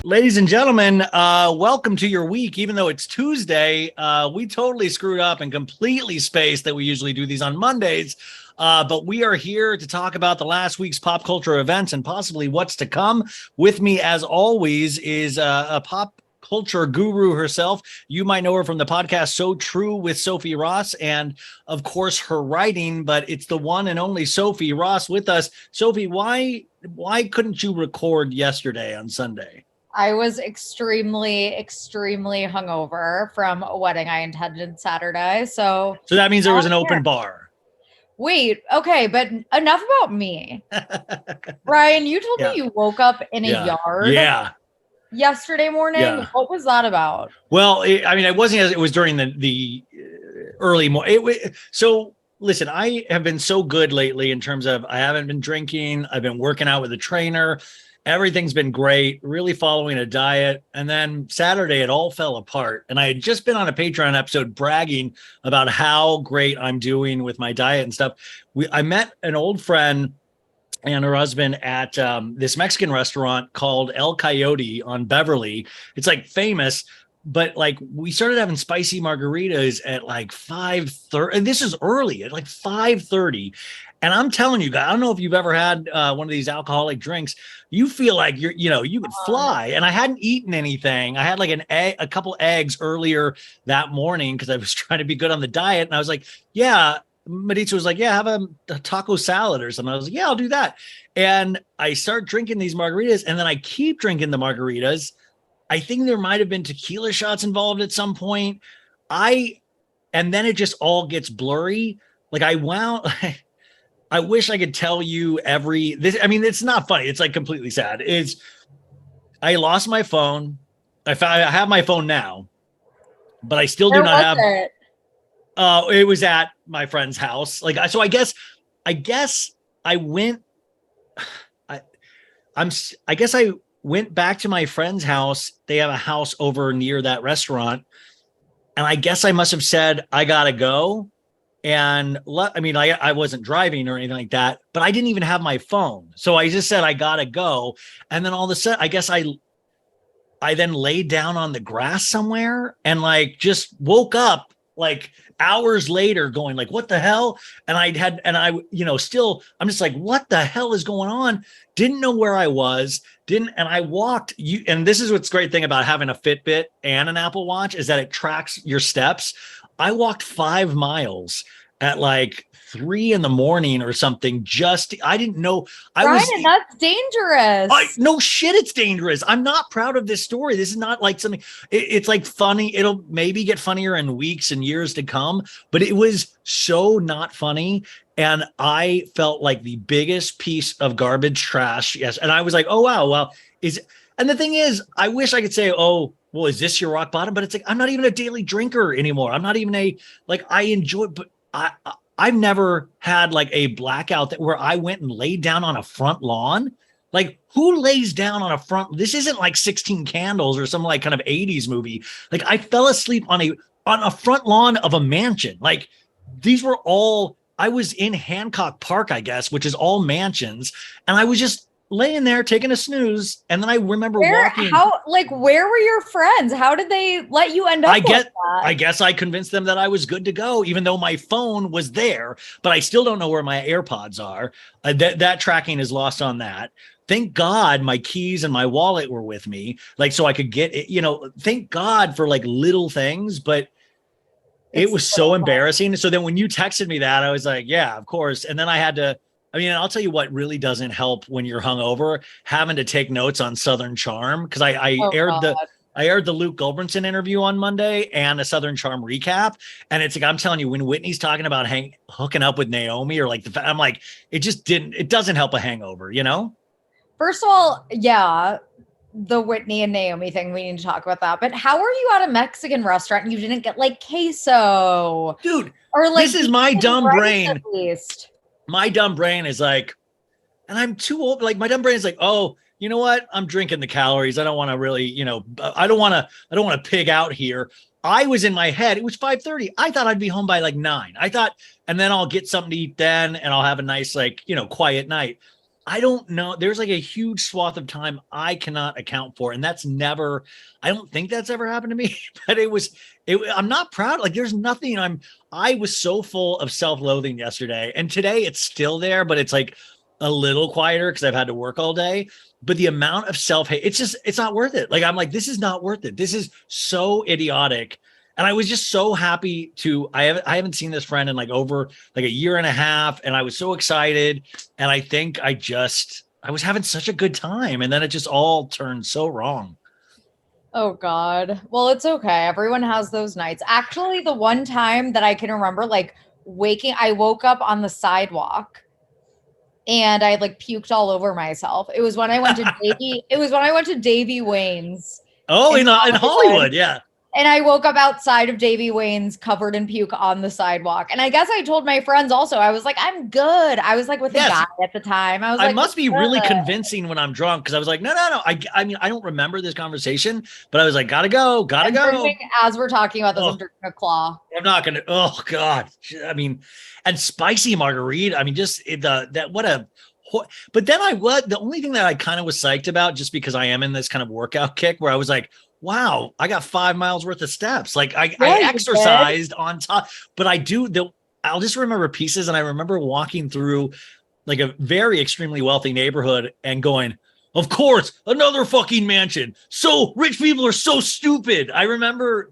Ladies and gentlemen, welcome to your week. Even though it's Tuesday, we totally screwed up and completely spaced that we usually do these on Mondays. But we are here to talk about the last week's pop culture events and possibly what's to come. With me, as always, is a pop culture guru herself. You might know her from the podcast So True with Sophie Ross and, of course, her writing. But it's the one and only Sophie Ross with us. Sophie, why couldn't you record yesterday on Sunday? I was extremely hungover from a wedding I attended Saturday. So that means there was an open bar. Wait, okay, but enough about me. Ryan, you told me you woke up in a yard yesterday morning. Yeah. What was that about? Well, it wasn't as it was during the early morning. So listen, I have been so good lately in terms of I haven't been drinking. I've been working out with a trainer. Everything's been great, really following a diet. And then Saturday, it all fell apart. And I had just been on a Patreon episode bragging about how great I'm doing with my diet and stuff. I met an old friend and her husband at this Mexican restaurant called El Coyote on Beverly. It's like famous, but like we started having spicy margaritas at like 5:30. And this is early at like 5:30. And I'm telling you guys, I don't know if you've ever had one of these alcoholic drinks. You feel like you would fly. And I hadn't eaten anything. I had like a couple eggs earlier that morning because I was trying to be good on the diet. And I was like, yeah. Maritza was like, yeah, have a taco salad or something. I was like, yeah, I'll do that. And I start drinking these margaritas, and then I keep drinking the margaritas. I think there might have been tequila shots involved at some point. And then it just all gets blurry. Like I wish I could tell you it's not funny. It's like completely sad. I lost my phone. I have my phone now, but I still do not have it. It was at my friend's house. So I guess I went, I guess I went back to my friend's house. They have a house over near that restaurant. And I guess I must've said, I gotta go. And I wasn't driving or anything like that, but I didn't even have my phone. So I just said, I gotta go. And then all of a sudden, I guess I then laid down on the grass somewhere and just woke up hours later going what the hell? And I'm just like, what the hell is going on? Didn't know where I was. And I walked and this is what's great thing about having a Fitbit and an Apple Watch is that it tracks your steps. I walked 5 miles at 3 a.m. or something. I didn't know. Brian, that's dangerous. No shit, it's dangerous. I'm not proud of this story. This is not something. It's funny. It'll maybe get funnier in weeks and years to come. But it was so not funny, and I felt like the biggest piece of garbage trash. Yes, and I was like, oh wow, well And the thing is, I wish I could say, oh, well, is this your rock bottom? But it's I'm not even a daily drinker anymore. I'm not even I enjoy, but I've never had a blackout where I went and laid down on a front lawn. Who lays down on a front? This isn't 16 Candles or some kind of 80s movie. I fell asleep on a front lawn of a mansion. These were all, I was in Hancock Park, I guess, which is all mansions. And I was just laying there taking a snooze, and then I remember walking. Where were your friends? How did they let you end up I guess I convinced them that I was good to go, even though my phone was there, but I still don't know where my AirPods are. That tracking is lost on that. Thank God my keys and my wallet were with me, so I could get it, thank God for little things, but it was so embarrassing. So then when you texted me that, I was like, yeah, of course. And then I had to, I'll tell you what really doesn't help when you're hungover, having to take notes on Southern Charm. Cause I aired the Luke Gulbranson interview on Monday and a Southern Charm recap. And it's I'm telling you, when Whitney's talking about hooking up with Naomi or I'm like, it doesn't help a hangover, First of all, yeah, the Whitney and Naomi thing, we need to talk about that. But how are you at a Mexican restaurant and you didn't get queso? Dude, or this is my dumb brain. At least. My dumb brain is and I'm too old. My dumb brain is oh, you know what? I'm drinking the calories. I don't want to really, I don't want to pig out here. I was in my head. It was 5:30. I thought I'd be home by 9. I thought, and then I'll get something to eat then, and I'll have a nice, quiet night. I don't know. There's like a huge swath of time I cannot account for. And that's never, I don't think that's ever happened to me, but I'm not proud. Like there's nothing I was so full of self-loathing yesterday, and today it's still there, but it's like a little quieter because I've had to work all day. But the amount of self-hate, it's not worth it. Like, I'm like, this is not worth it. This is so idiotic. And I was just so happy I haven't seen this friend in like over like a year and a half. And I was so excited. And I think I was having such a good time. And then it just all turned so wrong. Oh God. Well, it's okay. Everyone has those nights. Actually, the one time that I can remember like I woke up on the sidewalk and I like puked all over myself. It was when I went to Davy Wayne's. Oh, in Hollywood. Yeah. And I woke up outside of Davy Wayne's covered in puke on the sidewalk. And I guess I told my friends also, I was like, I'm good. I was like with a guy at the time. I must be really convincing when I'm drunk, because I was like, no. I mean, I don't remember this conversation, but I was like, gotta go. As we're talking about this, I'm drinking a claw. I'm not going to, oh God. I mean, and spicy margarita. I mean, just but then the only thing that I kind of was psyched about, just because I am in this kind of workout kick where I was like, wow, I got 5 miles worth of steps. Like I exercised on top, but I'll just remember pieces. And I remember walking through like a very extremely wealthy neighborhood and going, of course, another fucking mansion. So rich people are so stupid. I remember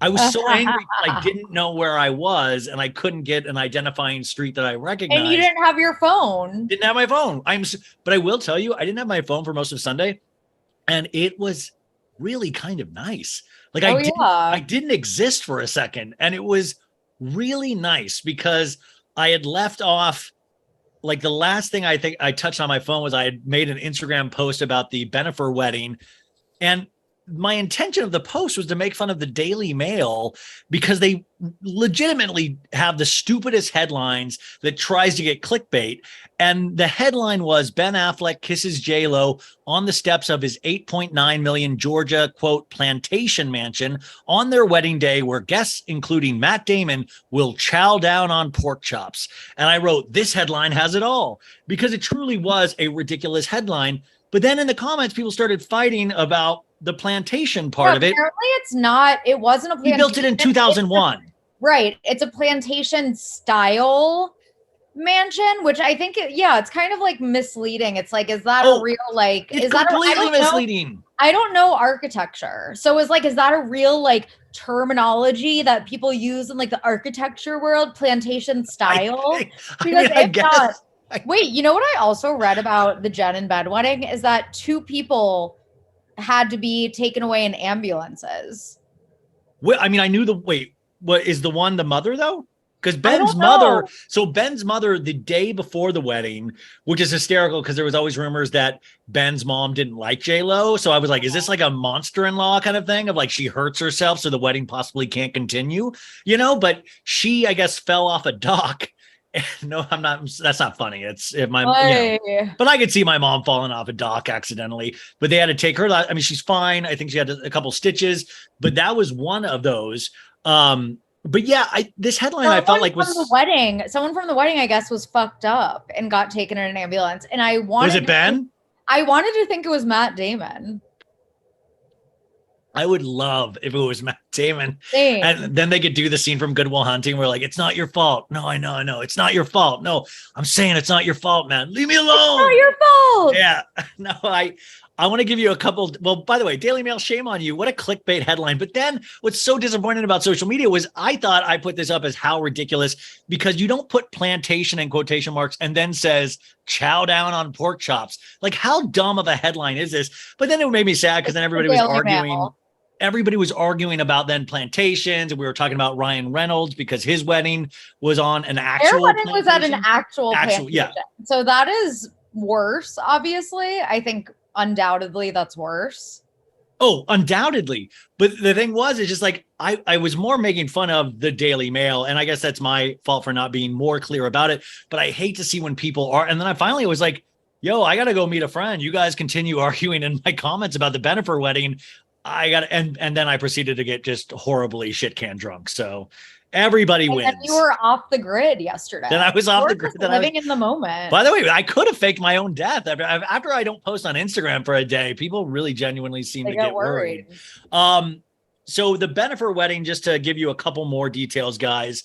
I was so angry. I didn't know where I was, and I couldn't get an identifying street that I recognized. And you didn't have your phone. Didn't have my phone. But I will tell you, I didn't have my phone for most of Sunday, and it was really kind of nice. Like I didn't exist for a second, and it was really nice because I had left off. Like the last thing I think I touched on my phone was I had made an Instagram post about the Bennifer wedding, and my intention of the post was to make fun of the Daily Mail because they legitimately have the stupidest headlines that tries to get clickbait. And the headline was Ben Affleck kisses J-Lo on the steps of his 8.9 million Georgia, quote, plantation mansion on their wedding day, where guests, including Matt Damon, will chow down on pork chops. And I wrote, this headline has it all, because it truly was a ridiculous headline. But then in the comments, people started fighting about the plantation part of it. Apparently it wasn't a plantation. He built it in 2001. Right. It's a plantation style mansion, which I think, it's kind of like misleading. It's like, is that a real, like, is that completely misleading? I don't know architecture. So is that a real like terminology that people use in like the architecture world, plantation style? I guess. Wait, you know what I also read about the Jen and Ben wedding is that 2 people had to be taken away in ambulances. Well, I mean, I knew what is the one, the mother though? Because Ben's mother, the day before the wedding, which is hysterical because there was always rumors that Ben's mom didn't like J-Lo. So I was like, is this like a monster-in-law kind of thing of like she hurts herself so the wedding possibly can't continue, but she, I guess, fell off a dock. No, I'm not. That's not funny. It's if my, but I could see my mom falling off a dock accidentally. But they had to take her. I mean, she's fine. I think she had a couple stitches, but that was one of those. But yeah, this headline I felt like was someone from the wedding, I guess, was fucked up and got taken in an ambulance. And was it Ben? I wanted to think it was Matt Damon. I would love if it was Matt Damon. Same. And then they could do the scene from Good Will Hunting where like, it's not your fault. No, I know. It's not your fault. No, I'm saying it's not your fault, man. Leave me alone. It's not your fault. Yeah. No, I want to give you a couple. Well, by the way, Daily Mail, shame on you. What a clickbait headline. But then what's so disappointing about social media was I thought I put this up as how ridiculous, because you don't put plantation in quotation marks and then says chow down on pork chops. Like, how dumb of a headline is this? But then it made me sad because then everybody was arguing. Everybody was arguing about then plantations, and we were talking about Ryan Reynolds because his wedding was on an actual. Their wedding was at an actual plantation. Yeah. So that is worse. Obviously, I think undoubtedly that's worse. Oh, undoubtedly. But the thing was, it's just like I was more making fun of the Daily Mail, and I guess that's my fault for not being more clear about it. But I hate to see when people are, and then I finally was like, "Yo, I got to go meet a friend. You guys continue arguing in my comments about the Bennifer wedding." And then I proceeded to get just horribly shit can drunk. So Everybody and wins. then you were off the grid yesterday. Then I was off the grid. Living in the moment. By the way, I could have faked my own death. After I don't post on Instagram for a day, people really genuinely seem to get worried. So the Bennifer wedding, just to give you a couple more details, guys.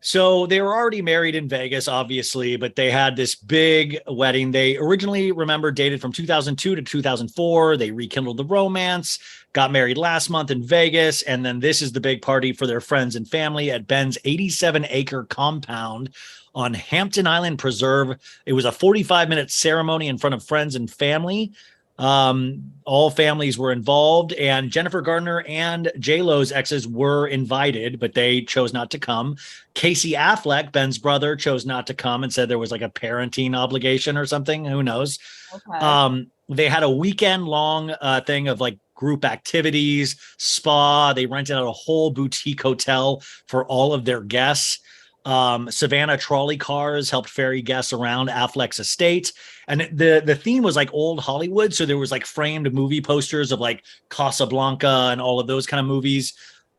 So they were already married in Vegas, obviously, but they had this big wedding. They originally, remember, dated from 2002 to 2004. They rekindled the romance, got married last month in Vegas. And then this is the big party for their friends and family at Ben's 87-acre compound on Hampton Island Preserve. It was a 45-minute ceremony in front of friends and family. All families were involved, and Jennifer Gardner and J-Lo's exes were invited, but they chose not to come. Casey Affleck, Ben's brother, chose not to come and said there was like a parenting obligation or something. Who knows? Okay. They had a weekend long thing of like group activities, spa. They rented out a whole boutique hotel for all of their guests. Savannah trolley cars helped ferry guests around Affleck's estate. And the theme was like old Hollywood. So there was like framed movie posters of like Casablanca and all of those kind of movies.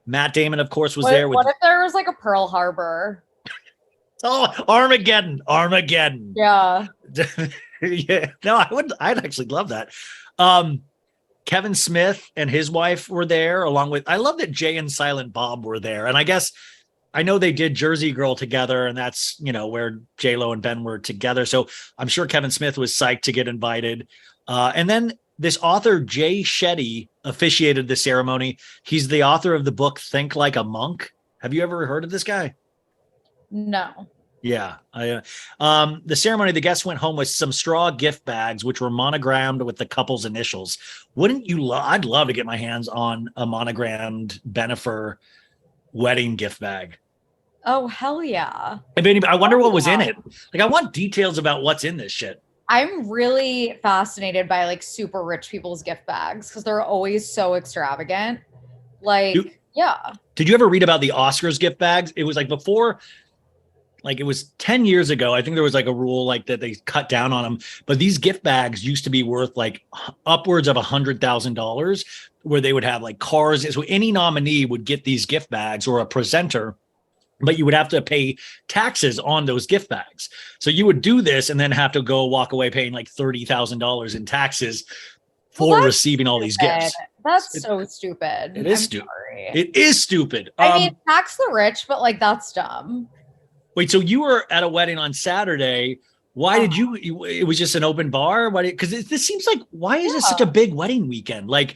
Matt Damon, of course, was there. What if there was like a Pearl Harbor? Oh, Armageddon. Yeah. Yeah. No, I'd actually love that. Kevin Smith and his wife were there, along with, I love that Jay and Silent Bob were there. And I know they did Jersey Girl together, and that's, where J-Lo and Ben were together. So I'm sure Kevin Smith was psyched to get invited. And then this author, Jay Shetty, officiated the ceremony. He's the author of the book, Think Like a Monk. Have you ever heard of this guy? No. Yeah. The ceremony, the guests went home with some straw gift bags, which were monogrammed with the couple's initials. Wouldn't you I'd love to get my hands on a monogrammed Bennifer wedding gift bag. Oh, hell yeah. I wonder what was in it. Like, I want details about what's in this shit. I'm really fascinated by like super rich people's gift bags because they're always so extravagant. Yeah. Did you ever read about the Oscars gift bags? It was like before, like it was 10 years ago. I think there was like a rule like that they cut down on them. But these gift bags used to be worth like upwards of $100,000, where they would have like cars. So any nominee would get these gift bags, or a presenter, but you would have to pay taxes on those gift bags. So you would do this and then have to walk away paying like $30,000 in taxes for receiving all these gifts. That's so stupid. It is stupid. It is stupid. I mean, tax the rich, but like that's dumb. Wait, so you were at a wedding on Saturday. Why did it was just an open bar? Because this seems like, why is this such a big wedding weekend? Like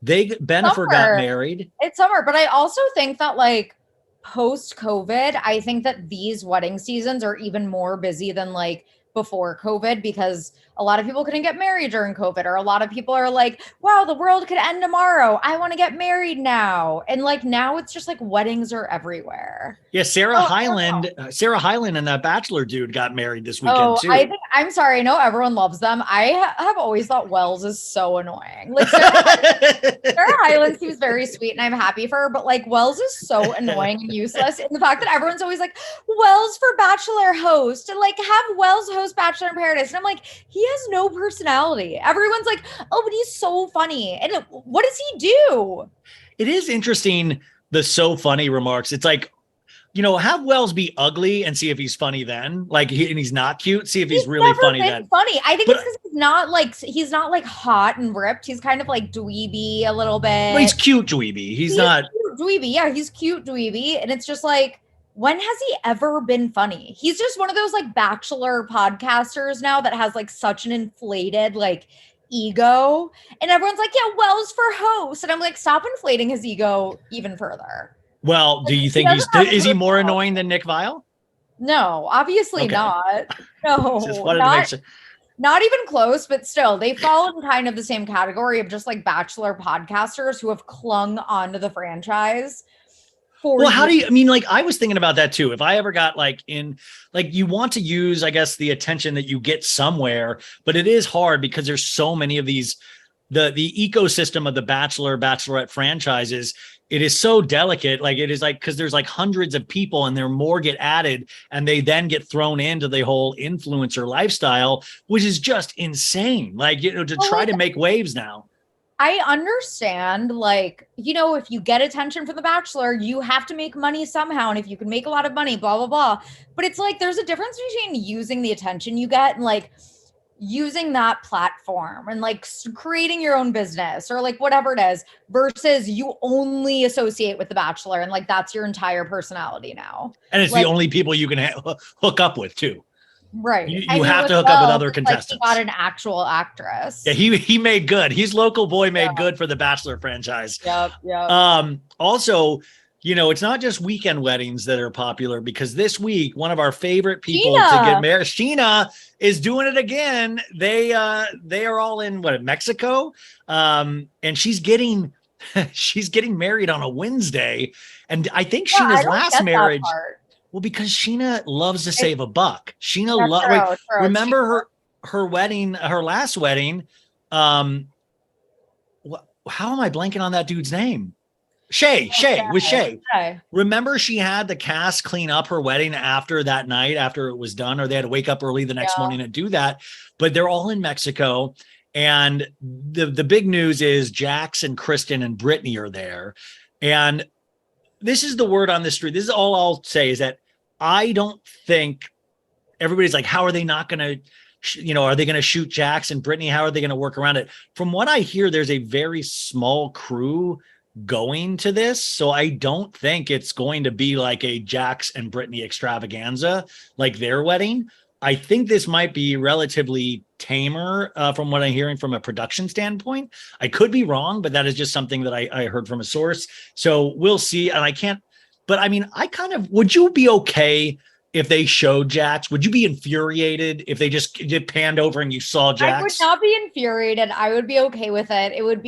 Bennifer got married. It's summer, but I also think that like post-COVID, I think that these wedding seasons are even more busy than like before COVID, because a lot of people couldn't get married during COVID, or a lot of people are like, wow, the world could end tomorrow. I want to get married now. And like now it's just like weddings are everywhere. Yeah, Sarah Hyland and that Bachelor dude got married this weekend too. I'm sorry, I know everyone loves them. I have always thought Wells is so annoying. Like Sarah Hyland seems very sweet and I'm happy for her, but like Wells is so annoying and useless. And the fact that everyone's always like, Wells for Bachelor host, and like have Wells host Bachelor in Paradise. And I'm like, he has no personality. Everyone's like, oh, but he's so funny. And what does he do? It is interesting, the so funny remarks. It's like, have Wells be ugly and see if he's funny then. Like, and he's not cute. See if he's really funny then. Funny. I think it's because he's not like hot and ripped. He's kind of like dweeby a little bit. Well, he's cute dweeby. He's not cute dweeby. Yeah, he's cute dweeby. And it's just like, when has he ever been funny? He's just one of those like Bachelor podcasters now that has like such an inflated like ego. And everyone's like, yeah, Wells for host. And I'm like, stop inflating his ego even further. Well, do you think is he more annoying than Nick Viall? No, obviously not. No, not even close, but still, they fall in kind of the same category of just like Bachelor podcasters who have clung onto the franchise. Well, how do you, I mean, like, I was thinking about that too. If I ever got like you want to use, I guess, the attention that you get somewhere, but it is hard because there's so many of these, the ecosystem of the Bachelor, Bachelorette franchises. It is so delicate. Like it is like, because there's like hundreds of people and there more get added and they then get thrown into the whole influencer lifestyle, which is just insane. Like, to try to make waves now. I understand, like, if you get attention from The Bachelor, you have to make money somehow. And if you can make a lot of money, blah, blah, blah. But it's like there's a difference between using the attention you get and like using that platform and like creating your own business or like whatever it is versus you only associate with The Bachelor and like that's your entire personality now. And it's like, the only people you can hook up with too. Right. You have to hook up with other contestants. Like, got an actual actress. Yeah, he made good. He's local boy made good for the Bachelor franchise. Yep. Also, it's not just weekend weddings that are popular because this week, one of our favorite people to get married, Sheena, is doing it again. They are all in Mexico. And she's getting married on a Wednesday. And I think Sheena's last marriage. Well, because Sheena loves to save a buck. Sheena remember her wedding, her last wedding. How am I blanking on that dude's name? Shay. Remember she had the cast clean up her wedding after that night, after it was done, or they had to wake up early the next morning and do that. But they're all in Mexico. And the big news is Jax and Kristen and Brittany are there. And this is the word on the street. This is all I'll say is that I don't think everybody's like, how are they not going to, are they going to shoot Jax and Brittany? How are they going to work around it? From what I hear, there's a very small crew going to this. So I don't think it's going to be like a Jax and Brittany extravaganza, like their wedding. I think this might be relatively tamer from what I'm hearing from a production standpoint. I could be wrong, but that is just something that I heard from a source. So we'll see. And but I mean, would you be okay if they showed Jax? Would you be infuriated if they just panned over and you saw Jax? I would not be infuriated. I would be okay with it. It would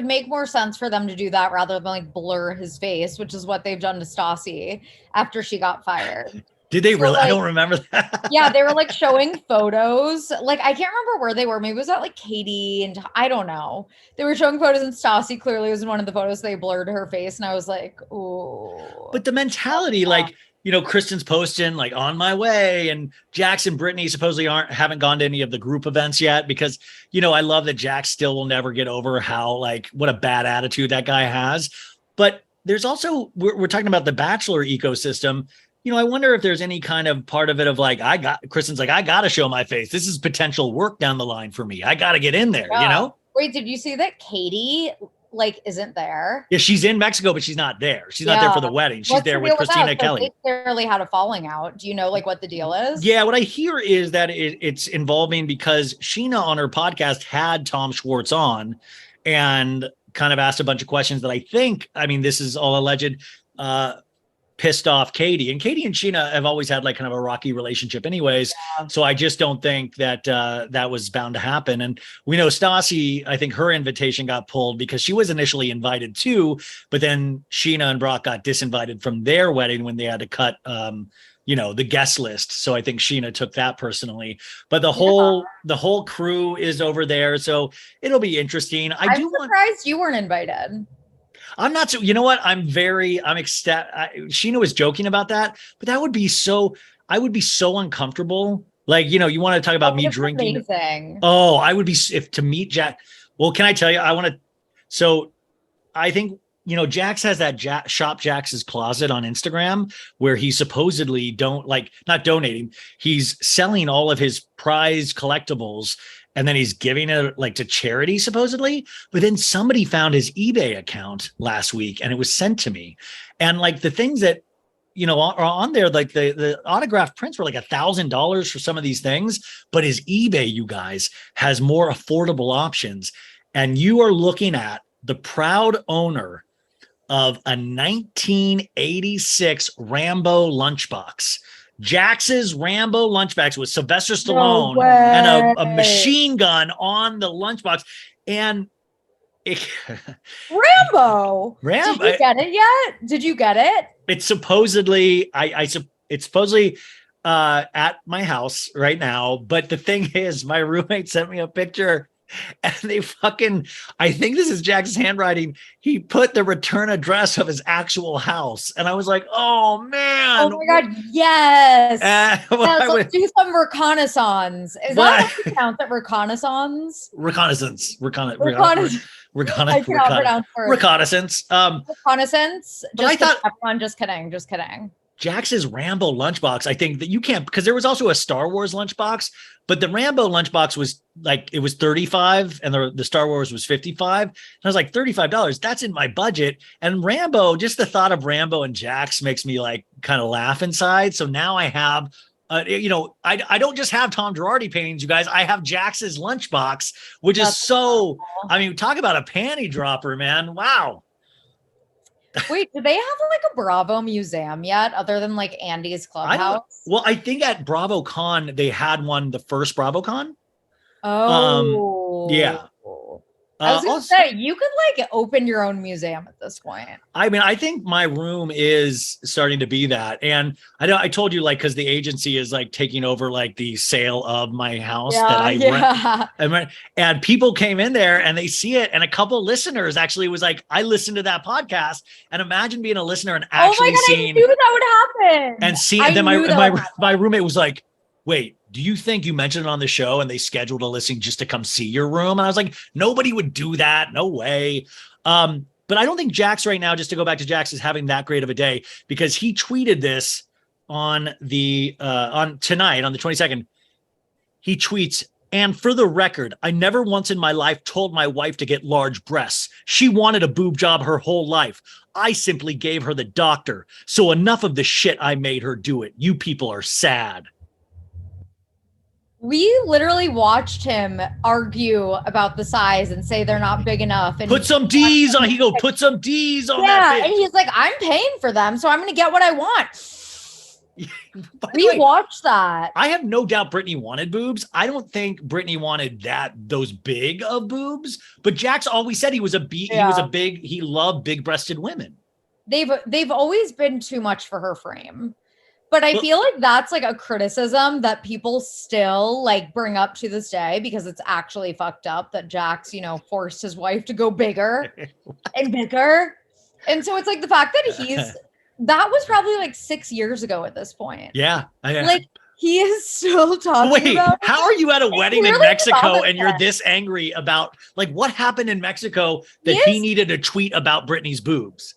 make more sense for them to do that rather than like blur his face, which is what they've done to Stassi after she got fired. Did they really? I don't remember that. Yeah, they were like showing photos. Like, I can't remember where they were. Maybe it was at like Katie and I don't know. They were showing photos and Stassi clearly was in one of the photos. They blurred her face and I was like, oh. But the mentality, like, Kristen's posting like on my way and Jax and Brittany supposedly haven't gone to any of the group events yet because, I love that Jax still will never get over how what a bad attitude that guy has. But there's also, we're talking about the Bachelor ecosystem. I wonder if there's any kind of part of it of like, Kristen's like, I got to show my face. This is potential work down the line for me. I got to get in there, Wait, did you see that Katie isn't there? Yeah, she's in Mexico, but she's not there. She's not there for the wedding. She's there with Christina Kelly. They clearly had a falling out. Do you know what the deal is? Yeah, what I hear is that it's involving because Sheena on her podcast had Tom Schwartz on and kind of asked a bunch of questions that this is all alleged, pissed off Katie. And Katie and Sheena have always had kind of a rocky relationship anyways. Yeah. So I just don't think that that was bound to happen. And we know Stassi, I think her invitation got pulled because she was initially invited too, but then Sheena and Brock got disinvited from their wedding when they had to cut, the guest list. So I think Sheena took that personally, but the whole crew is over there. So it'll be interesting. I'm surprised you weren't invited. I'm not so, I'm ecstatic. Sheena was joking about that, but I would be so uncomfortable. Like, you want to talk about me drinking. Amazing. Oh, I would be to meet Jack. Well, can I tell you, I think, Jax has that Shop Jax's Closet on Instagram where he supposedly not donating. He's selling all of his prized collectibles and then he's giving it to charity supposedly. But then somebody found his eBay account last week and it was sent to me. And the things that, are on there, the autographed prints were $1,000 for some of these things, but his eBay, you guys, has more affordable options. And you are looking at the proud owner of a 1986 Rambo lunchbox. Jax's Rambo lunchbox with Sylvester Stallone and a machine gun on the lunchbox. And Rambo. Did you get it yet? Did you get it? It's supposedly, it's supposedly at my house right now. But the thing is, my roommate sent me a picture And they fucking, I think this is Jack's handwriting. He put the return address of his actual house. And I was like, oh man. Oh my God. Yes. Yes, let's do some reconnaissance. Is that how you pronounce it? Reconnaissance? Reconnaissance. Reconnaissance. I cannot pronounce words. Reconnaissance. Reconnaissance. But I thought, everyone, just kidding. Jax's Rambo lunchbox, I think that you can't, because there was also a Star Wars lunchbox, but the Rambo lunchbox was like, it was 35 and the Star Wars was 55. And I was like, $35, that's in my budget. And Rambo, just the thought of Rambo and Jax makes me like kind of laugh inside. So now I have, I don't just have Tom Girardi paintings, you guys. I have Jax's lunchbox, which is so, cool. I mean, talk about a panty dropper, man. Wow. Wait, do they have like a Bravo museum yet, other than like Andy's Clubhouse? Well, I think at BravoCon they had one, the first BravoCon. Oh, yeah. I was gonna say you could like open your own museum at this point. I mean, I think my room is starting to be that, and I told you like because the agency is like taking over like the sale of my house that I rent, and people came in there and they see it, and a couple listeners actually was like, I listened to that podcast, and imagine being a listener and actually seeing. I knew that would happen. And see, and then my roommate was like, wait, do you think you mentioned it on the show and they scheduled a listing just to come see your room? And I was like, nobody would do that. No way. But I don't think Jax right now, just to go back to Jax, is having that great of a day, because he tweeted this on tonight on the 22nd. He tweets, and for the record, I never once in my life told my wife to get large breasts. She wanted a boob job her whole life. I simply gave her the doctor. So enough of the shit I made her do it. You people are sad. We literally watched him argue about the size and say they're not big enough. And put some D's on. Put some D's on that. Yeah, and he's like, I'm paying for them, so I'm going to get what I want. We watched that. I have no doubt Brittany wanted boobs. I don't think Brittany wanted those big of boobs. But Jax always said he loved big-breasted women. They've always been too much for her frame. But I feel like that's like a criticism that people still like bring up to this day, because it's actually fucked up that Jax, forced his wife to go bigger and bigger. And so it's like the fact that that was probably like 6 years ago at this point. Yeah. Like he is still talking about it. How are you at a wedding in Mexico and you're this angry about like what happened in Mexico that he needed a tweet about Britney's boobs?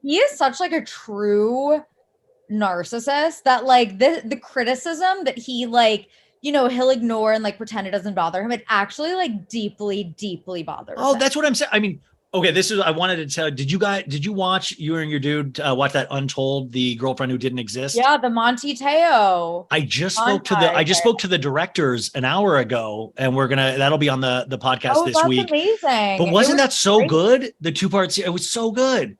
He is such like a true narcissist that like the criticism that he like he'll ignore and like pretend it doesn't bother him, it actually like deeply bothers him. That's what I'm saying. I mean, okay, I wanted to tell, did you watch, you and your dude watch that Untold, the girlfriend who didn't exist? Yeah, the Monty Teo. I just spoke to the directors an hour ago, and that'll be on the podcast this week. Amazing. But wasn't that so good? The 2 parts, it was so good.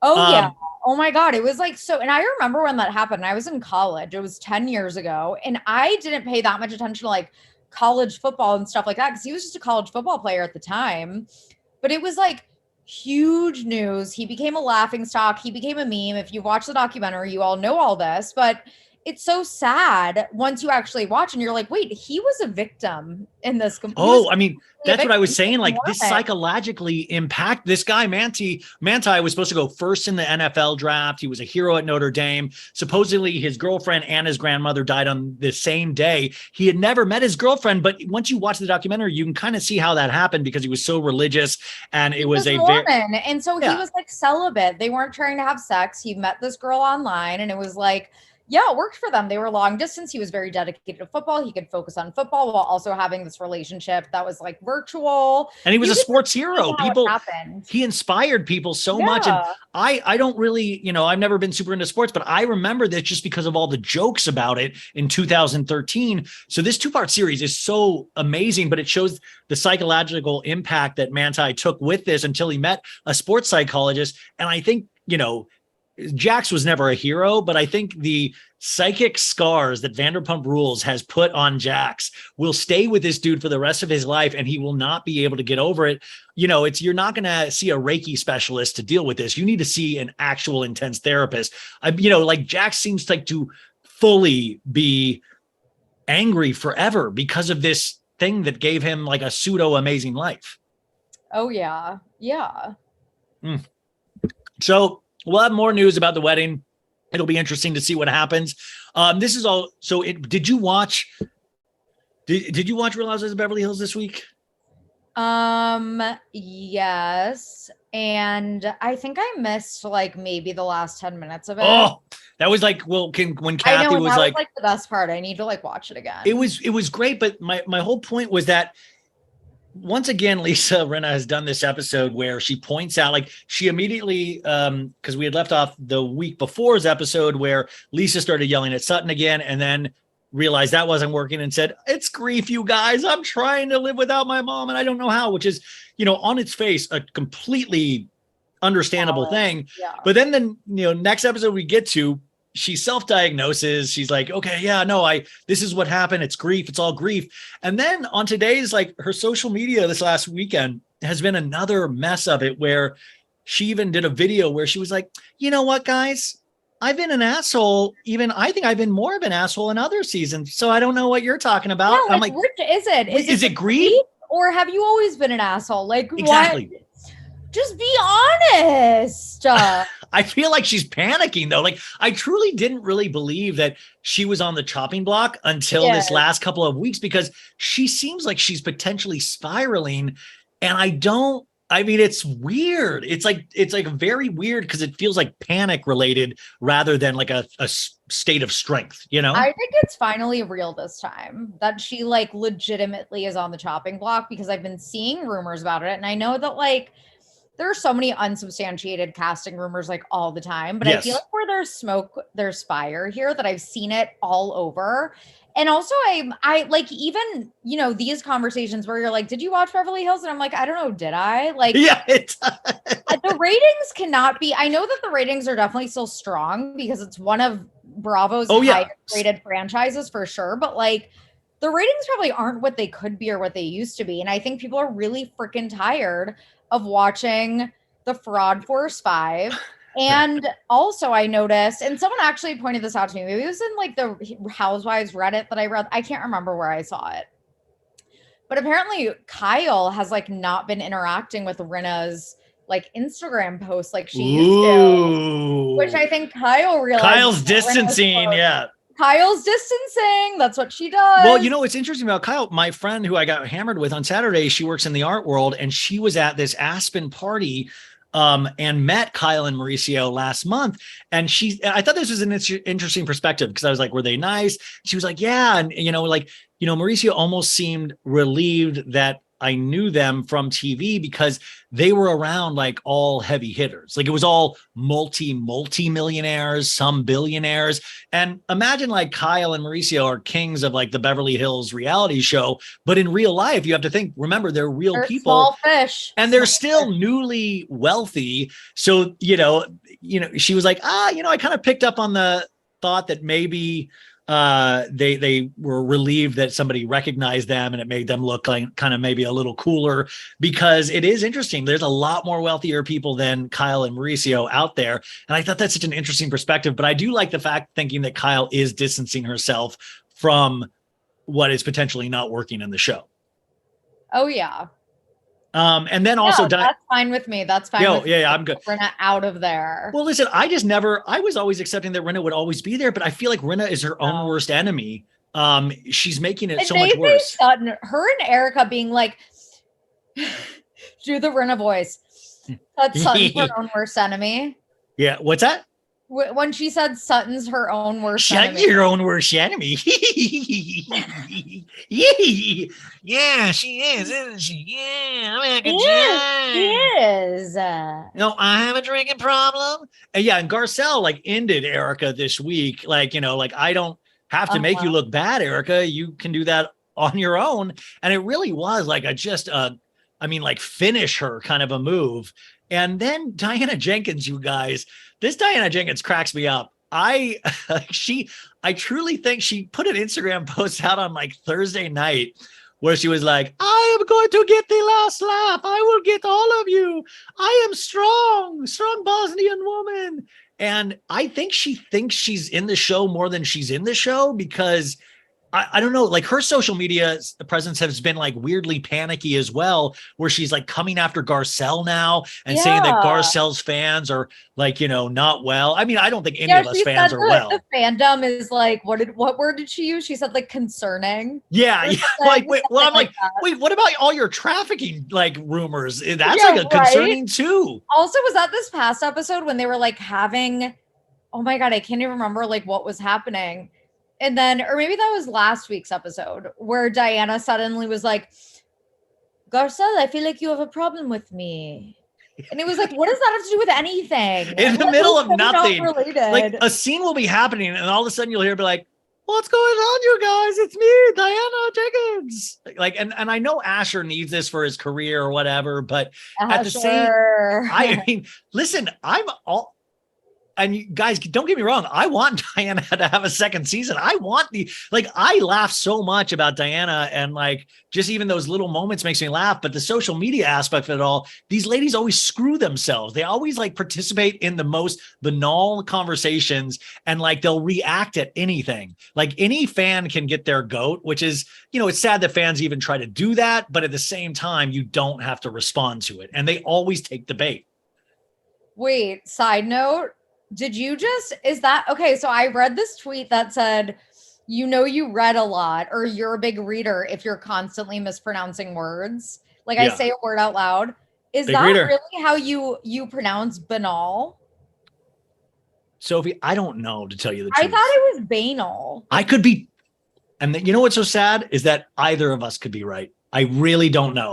Oh yeah. Oh my God. It was like so, and I remember when that happened. I was in college. It was 10 years ago. And I didn't pay that much attention to like college football and stuff like that, because he was just a college football player at the time. But it was like huge news. He became a laughingstock. He became a meme. If you watch the documentary, you all know all this. But it's so sad once you actually watch and you're like, wait, he was a victim in this. I mean, that's what I was saying. Like this psychologically impact this guy, Manti was supposed to go first in the NFL draft. He was a hero at Notre Dame. Supposedly his girlfriend and his grandmother died on the same day. He had never met his girlfriend, but once you watch the documentary, you can kind of see how that happened, because he was so religious, and it was a Mormon. And so he was like celibate. They weren't trying to have sex. He met this girl online, and it was like, yeah, it worked for them. They were long distance. He was very dedicated to football. He could focus on football while also having this relationship that was like virtual. And he was a sports hero. He inspired people so much. And I don't really, I've never been super into sports, but I remember this just because of all the jokes about it in 2013. So this 2-part series is so amazing, but it shows the psychological impact that Manti took with this until he met a sports psychologist. And I think, Jax was never a hero, but I think the psychic scars that Vanderpump Rules has put on Jax will stay with this dude for the rest of his life, and he will not be able to get over it. You're not going to see a Reiki specialist to deal with this. You need to see an actual intense therapist. Like Jax seems like to fully be angry forever because of this thing that gave him like a pseudo amazing life. Oh yeah. Yeah. So we'll have more news about the wedding. It'll be interesting to see what happens. This is all. So did you watch Real Housewives of Beverly Hills this week? Yes. And I think I missed like maybe the last 10 minutes of it. Oh, that was like, when Kathy was like the best part. I need to like watch it again. It was great, but my whole point was that once again, Lisa Rinna has done this episode where she points out, like she immediately, because we had left off the week before's episode where Lisa started yelling at Sutton again, and then realized that wasn't working and said, "It's grief, you guys. I'm trying to live without my mom and I don't know how," which is, on its face, a completely understandable thing. Yeah. But then, next episode we get to, she self-diagnoses. She's like, okay, yeah, no, this is what happened. It's grief. It's all grief. And then on today's, like her social media this last weekend has been another mess of it, where she even did a video where she was like, you know what, guys? I've been an asshole. I think I've been more of an asshole in other seasons. So I don't know what you're talking about. Yeah, I'm like, which is it? Is it grief? Or have you always been an asshole? Like, exactly. What? Just be honest. I feel like she's panicking though. Like, I truly didn't really believe that she was on the chopping block until this last couple of weeks, because she seems like she's potentially spiraling. And it's weird. It's like very weird, because it feels like panic related rather than like a state of strength, I think it's finally real this time that she like legitimately is on the chopping block, because I've been seeing rumors about it. And I know that like there are so many unsubstantiated casting rumors like all the time, but I feel like where there's smoke, there's fire here, that I've seen it all over. And also I like, even, these conversations where you're like, did you watch Beverly Hills? And I'm like, I don't know. Did I? Like, yeah, the ratings cannot be, I know that the ratings are definitely still strong because it's one of Bravo's highest rated franchises for sure. But like, the ratings probably aren't what they could be or what they used to be. And I think people are really freaking tired of watching the Fraud Force 5. And also I noticed, and someone actually pointed this out to me, maybe it was in like the Housewives Reddit that I read. I can't remember where I saw it. But apparently Kyle has like not been interacting with Rinna's like Instagram posts like she used to. Which I think Kyle realized. Kyle's distancing, yeah. Kyle's distancing. That's what she does. Well, what's interesting about Kyle, my friend who I got hammered with on Saturday, she works in the art world, and she was at this Aspen party and met Kyle and Mauricio last month. And I thought this was an interesting perspective, because I was like, were they nice? She was like, yeah. And, Mauricio almost seemed relieved that I knew them from TV, because they were around like all heavy hitters. Like it was all multi-millionaires, some billionaires. And imagine like Kyle and Mauricio are kings of like the Beverly Hills reality show. But in real life, you have to remember, they're real people. Small fish. And they're still newly wealthy. So, she was like, I kind of picked up on the thought that maybe they were relieved that somebody recognized them, and it made them look like kind of maybe a little cooler, because it is interesting. There's a lot more wealthier people than Kyle and Mauricio out there. And I thought that's such an interesting perspective, but I do like the fact thinking that Kyle is distancing herself from what is potentially not working in the show. Oh yeah. And then also that's fine with me. That's fine. I'm good. Rinna out of there. Well, listen, I was always accepting that Rinna would always be there, but I feel like Rinna is her own worst enemy. She's making it so much worse. Sutton, her and Erica being like, do the Rinna voice. That's Sutton's her own worst enemy. Yeah. What's that? When she said Sutton's her own worst enemy. Shut your own worst enemy. Yeah, she is, isn't she? Yeah, I'm having a good time. She is. No, I have a drinking problem. And Garcelle like ended Erica this week. Like, I don't have to make you look bad, Erica. You can do that on your own. And it really was like finish her kind of a move. And then Diana Jenkins, you guys, this Diana Jenkins cracks me up. I truly think she put an Instagram post out on like Thursday night where she was like, I am going to get the last laugh. I will get all of you. I am strong Bosnian woman. And I think she thinks she's in the show more than she's in the show, because I don't know, like her social media presence has been like weirdly panicky as well, where she's like coming after Garcelle now and saying that Garcelle's fans are like, not well. I mean, I don't think any of us fans are well. The fandom is like, what word did she use? She said like concerning. Yeah. Like, wait, well, I'm like, wait, what about all your trafficking like rumors? That's like a concerning too. Also, was that this past episode when they were like having, oh my God, I can't even remember like what was happening. And then, or maybe that was last week's episode where Diana suddenly was like, Garcelle, I feel like you have a problem with me. And it was like, what does that have to do with anything? In the middle of nothing. Like a scene will be happening and all of a sudden you'll hear be like, what's going on, you guys? It's me, Diana Jenkins. Like, and I know Asher needs this for his career or whatever, but at the same, I mean, listen, and you guys, don't get me wrong. I want Diana to have a second season. I laugh so much about Diana and like just even those little moments makes me laugh. But the social media aspect of it all, these ladies always screw themselves. They always like participate in the most banal conversations and like they'll react at anything. Like any fan can get their goat, which is, it's sad that fans even try to do that. But at the same time, you don't have to respond to it. And they always take the bait. Wait, side note. Okay, so I read this tweet that said, you read a lot or you're a big reader if you're constantly mispronouncing words. Like I say a word out loud. Is big that reader. Really how you pronounce banal? Sophie, I don't know, to tell you the truth. I thought it was banal. I could be. And you know what's so sad is that either of us could be right. I really don't know.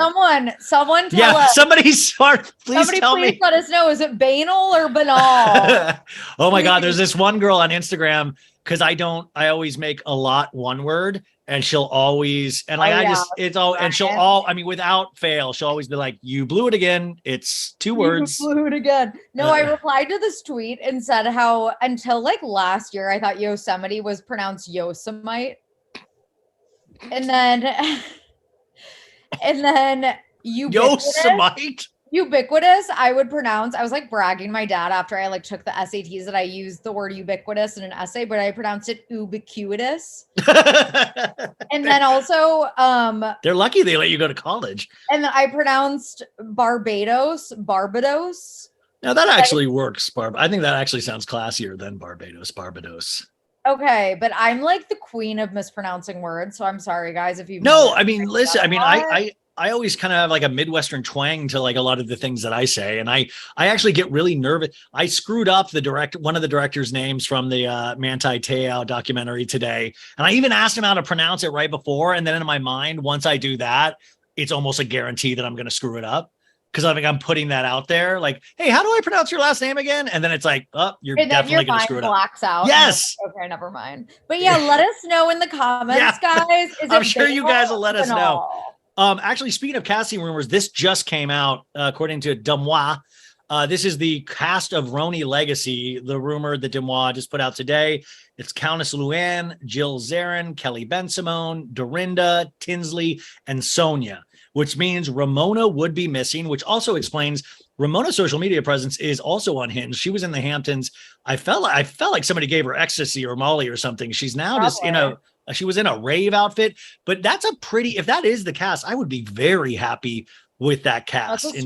Someone tell us. Somebody smart. Please tell me. Let us know. Is it banal or banal? Oh my God. There's this one girl on Instagram because I always make a lot one word and she'll always, and like, without fail, she'll always be like, you blew it again. It's two words. You blew it again. No, I replied to this tweet and said how until like last year, I thought Yosemite was pronounced Yosemite. And then ubiquitous, I would pronounce. I was like bragging my dad after I like took the SATs that I used the word ubiquitous in an essay, but I pronounced it ubiquitous. And then also, they're lucky they let you go to college. And then I pronounced Barbados. Now that actually works, Barb. I think that actually sounds classier than Barbados. Okay, but I'm like the queen of mispronouncing words, so I'm sorry, guys, if you. No, I mean, listen. I mean, I always kind of have like a Midwestern twang to like a lot of the things that I say, and I actually get really nervous. I screwed up one of the director's names from the Manti Te'o documentary today, and I even asked him how to pronounce it right before, and then in my mind, once I do that, it's almost a guarantee that I'm going to screw it up. Because I think I'm putting that out there, like, hey, how do I pronounce your last name again? And then it's like, oh, you're definitely going to screw it up. Blacks out. Yes. Okay, never mind. But yeah, let us know in the comments, guys. I'm sure you guys will let us know. Actually, speaking of casting rumors, this just came out according to Demois. This is the cast of Roni Legacy, the rumor that Demois just put out today. It's Countess Luann, Jill Zarin, Kelly Ben-Simone, Dorinda, Tinsley, and Sonia, which means Ramona would be missing, which also explains Ramona's social media presence is also unhinged. She was in the Hamptons. I felt like somebody gave her ecstasy or Molly or something. She's now just she was in a rave outfit, but if that is the cast, I would be very happy with that cast. That's a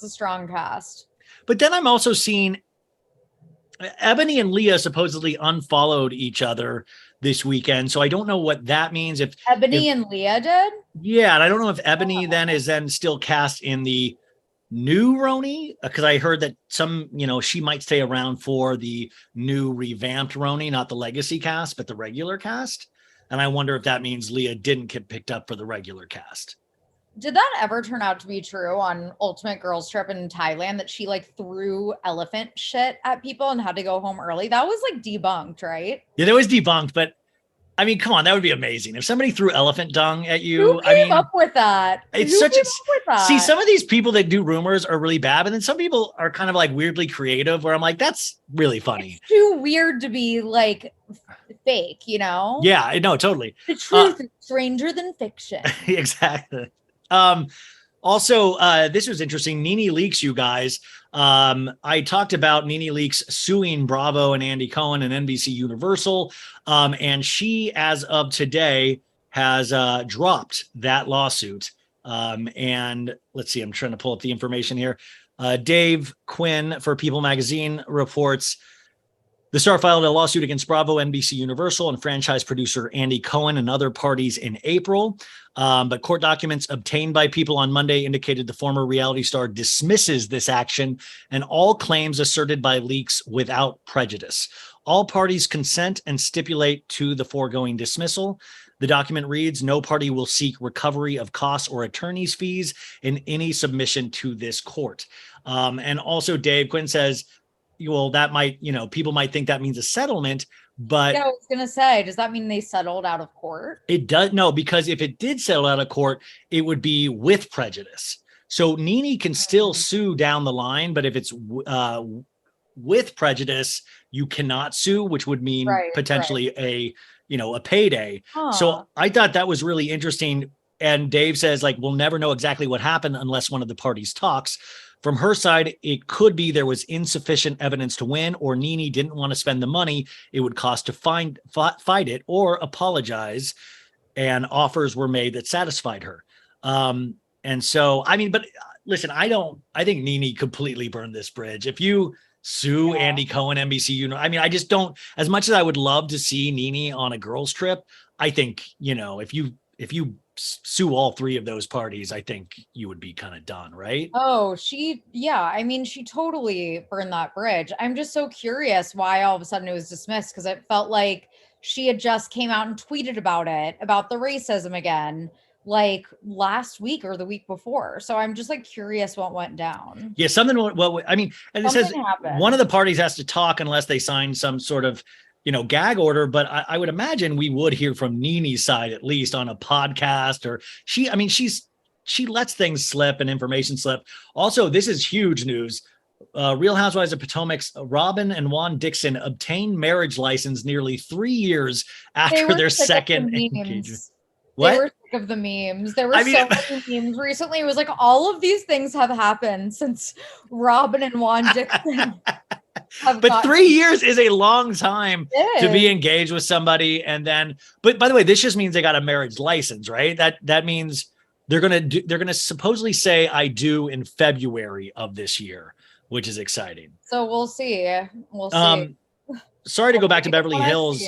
strong cast. But then I'm also seeing Ebony and Leah supposedly unfollowed each other this weekend. So I don't know what that means. If Ebony and Leah did? Yeah. And I don't know if Ebony then is still cast in the new Roni, because I heard that she might stay around for the new revamped Roni, not the legacy cast, but the regular cast. And I wonder if that means Leah didn't get picked up for the regular cast. Did that ever turn out to be true on Ultimate Girls Trip in Thailand, that she like threw elephant shit at people and had to go home early? That was like debunked, right? Yeah, that was debunked, but I mean, come on, that would be amazing. If somebody threw elephant dung at you, Who came up with that? See, some of these people that do rumors are really bad, but then some people are kind of like weirdly creative where I'm like, that's really funny. It's too weird to be like fake, Yeah, no, totally. The truth is stranger than fiction. Exactly. Also, this was interesting. Nene Leakes, you guys. I talked about Nene Leakes suing Bravo and Andy Cohen and NBC Universal. And she, as of today, has dropped that lawsuit. And let's see, I'm trying to pull up the information here. Dave Quinn for People Magazine reports the Star filed a lawsuit against Bravo, NBC Universal, and franchise producer Andy Cohen and other parties in April. But court documents obtained by People on Monday indicated the former reality star dismisses this action and all claims asserted by Leakes without prejudice. All parties consent and stipulate to the foregoing dismissal. The document reads, no party will seek recovery of costs or attorney's fees in any submission to this court. And also Dave Quinn says, well, that might, people might think that means a settlement, but yeah, I was going to say, does that mean they settled out of court? It does. No, because if it did settle out of court, it would be with prejudice. So Nene can still sue down the line, but if it's with prejudice, you cannot sue, which would mean potentially a payday. Huh. So I thought that was really interesting. And Dave says, we'll never know exactly what happened unless one of the parties talks. From her side, it could be there was insufficient evidence to win, or Nene didn't want to spend the money it would cost to fight it or apologize, and offers were made that satisfied her. And so, but listen, I think Nene completely burned this bridge. If you sue Andy Cohen, NBC, I just don't, as much as I would love to see Nene on a girls trip, I think, if you sue all three of those parties, I think you would be kind of done, right? Oh, she totally burned that bridge. I'm just so curious why all of a sudden it was dismissed, because it felt like she had just came out and tweeted about the racism again, last week or the week before. So I'm just curious what went down. Yeah, and it says happened. One of the parties has to talk unless they sign some sort of gag order, but I would imagine we would hear from Nene's side, at least on a podcast, or she lets things slip and information slip. Also, this is huge news. Real Housewives of Potomac's Robin and Juan Dixon obtained marriage license nearly 3 years after their second engagement. What? They were sick of the memes. There were so many memes recently. It was all of these things have happened since Robin and Juan Dixon. But 3 years is a long time to be engaged with somebody. And then, but by the way, this just means they got a marriage license, right? That means they're going to supposedly say I do in February of this year, which is exciting. So we'll see. We'll see. Sorry to go back to Beverly Hills,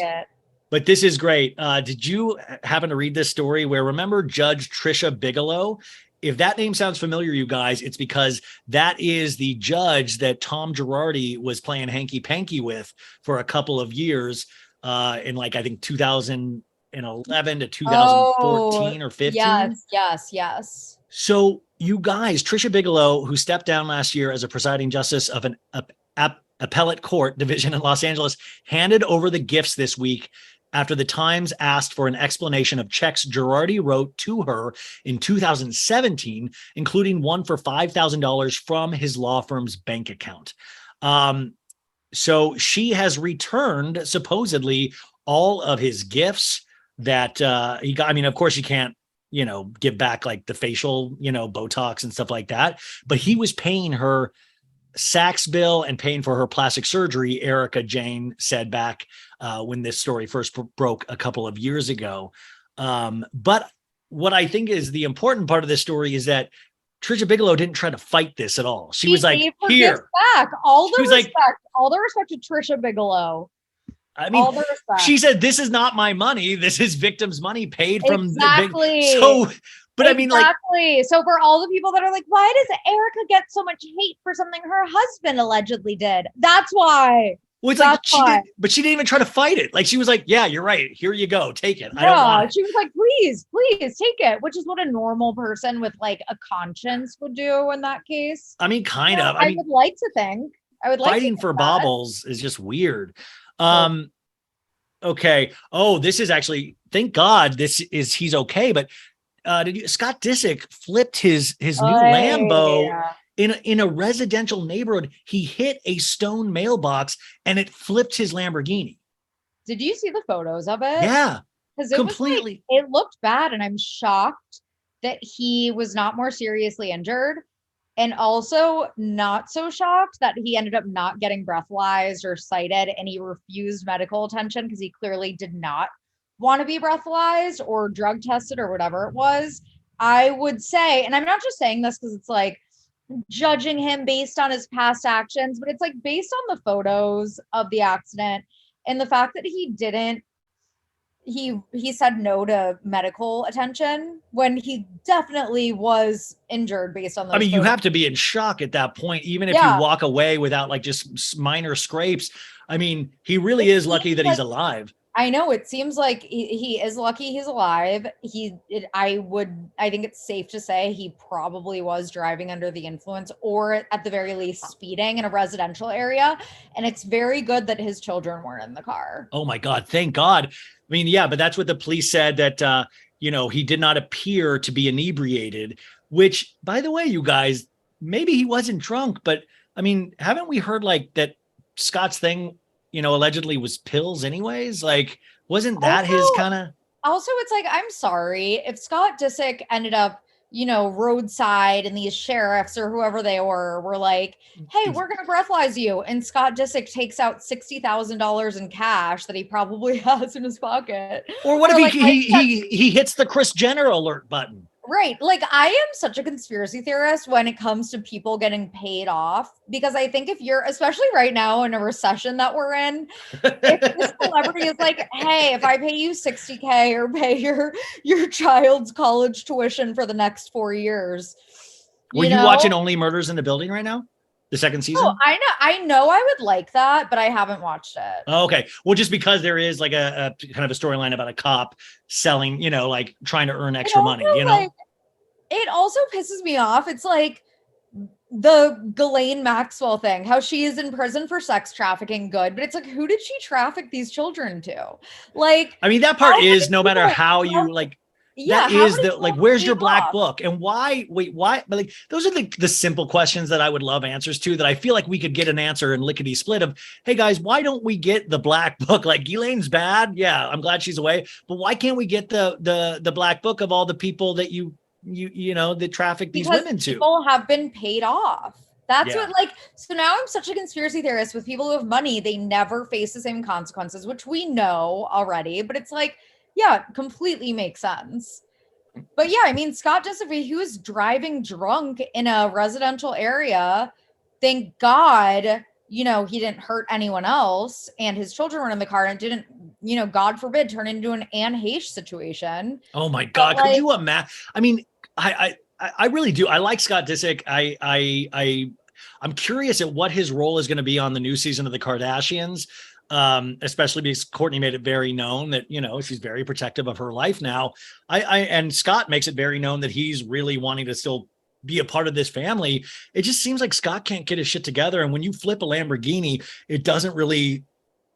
but this is great. Did you happen to read this story where, remember Judge Trisha Bigelow? If that name sounds familiar, you guys, it's because that is the judge that Tom Girardi was playing hanky panky with for a couple of years in I think 2011 to 2014 or 15. Yes. So you guys, Trisha Bigelow, who stepped down last year as a presiding justice of an appellate court division in Los Angeles, handed over the gifts this week after the Times asked for an explanation of checks Girardi wrote to her in 2017, including one for $5,000 from his law firm's bank account. So she has returned supposedly all of his gifts that he got. Of course you can't, give back the facial, Botox and stuff like that, but he was paying her Saks bill and paying for her plastic surgery, Erica Jane said back when this story first broke a couple of years ago. But what I think is the important part of this story is that Trisha Bigelow didn't try to fight this at all. She was like, here. Back. All the respect to Trisha Bigelow. She said, this is not my money. This is victims' money paid from exactly. But exactly. So for all the people that are why does Erica get so much hate for something her husband allegedly did? That's why. Well, it's she didn't even try to fight it. She was like, yeah, you're right. Here you go. Take it. I don't want it. She was like, please take it, which is what a normal person with a conscience would do in that case. Kind of. I would like to think. Fighting for baubles is just weird. Okay. Oh, this is actually, thank God he's okay. But Scott Disick flipped his new Lambo in a residential neighborhood. He hit a stone mailbox and it flipped his Lamborghini. Did you see the photos of it? Yeah, because it completely. It looked bad, and I'm shocked that he was not more seriously injured. And also not so shocked that he ended up not getting breathalyzed or cited, and he refused medical attention because he clearly did not want to be breathalyzed or drug tested or whatever it was. I would say, and I'm not just saying this because it's like judging him based on his past actions, but it's like based on the photos of the accident and the fact that he said no to medical attention when he definitely was injured based on those you photos. have to be in shock at that point, even if you walk away without like just minor scrapes. I mean, he really is lucky that he's alive. I know, it seems like he is lucky he's alive. I think it's safe to say he probably was driving under the influence, or at the very least speeding in a residential area. And it's very good that his children weren't in the car. Oh my God. Thank God. I mean, yeah, but that's what the police said, that, he did not appear to be inebriated, which, by the way, you guys, maybe he wasn't drunk, but I mean, haven't we heard like that Scott's thing, allegedly was pills anyways? Like, wasn't that his kind of... Also, it's like, I'm sorry, if Scott Disick ended up, roadside and these sheriffs or whoever they were like, hey, we're going to breathalyze you. And Scott Disick takes out $60,000 in cash that he probably has in his pocket. Or what if he hits the Kris Jenner alert button? Right. Like, I am such a conspiracy theorist when it comes to people getting paid off, because I think if you're, especially right now in a recession that we're in, if this celebrity is like, hey, if I pay you $60K or pay your child's college tuition for the next 4 years. Were you watching Only Murders in the Building right now? The second season? Oh, I know I would like that, but I haven't watched it. Oh, okay. Well, just because there is like a kind of a storyline about a cop selling, like trying to earn extra money, Like, it also pisses me off. It's like the Ghislaine Maxwell thing, how she is in prison for sex trafficking, good, but it's like, who did she traffic these children to? Like, I mean, that part is no matter how you like. Yeah, that is the like, where's your black book, and why? But like, those are the simple questions that I would love answers to, that I feel like we could get an answer in lickety split of, hey guys, why don't we get the black book? Like, Ghislaine's bad. Yeah, I'm glad she's away, but why can't we get the black book of all the people that you that traffic these women to? People have been paid off. That's what, like, so now I'm such a conspiracy theorist with people who have money. They never face the same consequences, which we know already, but it's like, yeah, completely makes sense. But yeah, I mean, Scott Disick, he was driving drunk in a residential area. Thank God, he didn't hurt anyone else, and his children were in the car, and it didn't, God forbid, turn into an Anne Heche situation. Oh my God. Could you imagine? I mean, I really do. I like Scott Disick. I'm curious at what his role is going to be on the new season of the Kardashians. Especially because Kourtney made it very known that, she's very protective of her life now. And Scott makes it very known that he's really wanting to still be a part of this family. It just seems like Scott can't get his shit together. And when you flip a Lamborghini, it doesn't really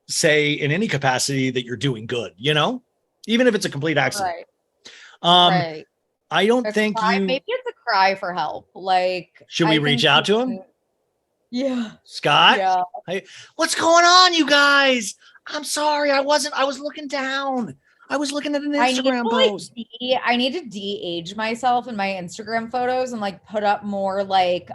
say in any capacity that you're doing good, even if it's a complete accident. Right. I don't think maybe it's a cry for help. Like, should we reach out to him? Yeah. Scott? Yeah. Hey, what's going on, you guys? I'm sorry. I was looking down. I was looking at an Instagram post. I need to de-age myself in my Instagram photos and like put up more like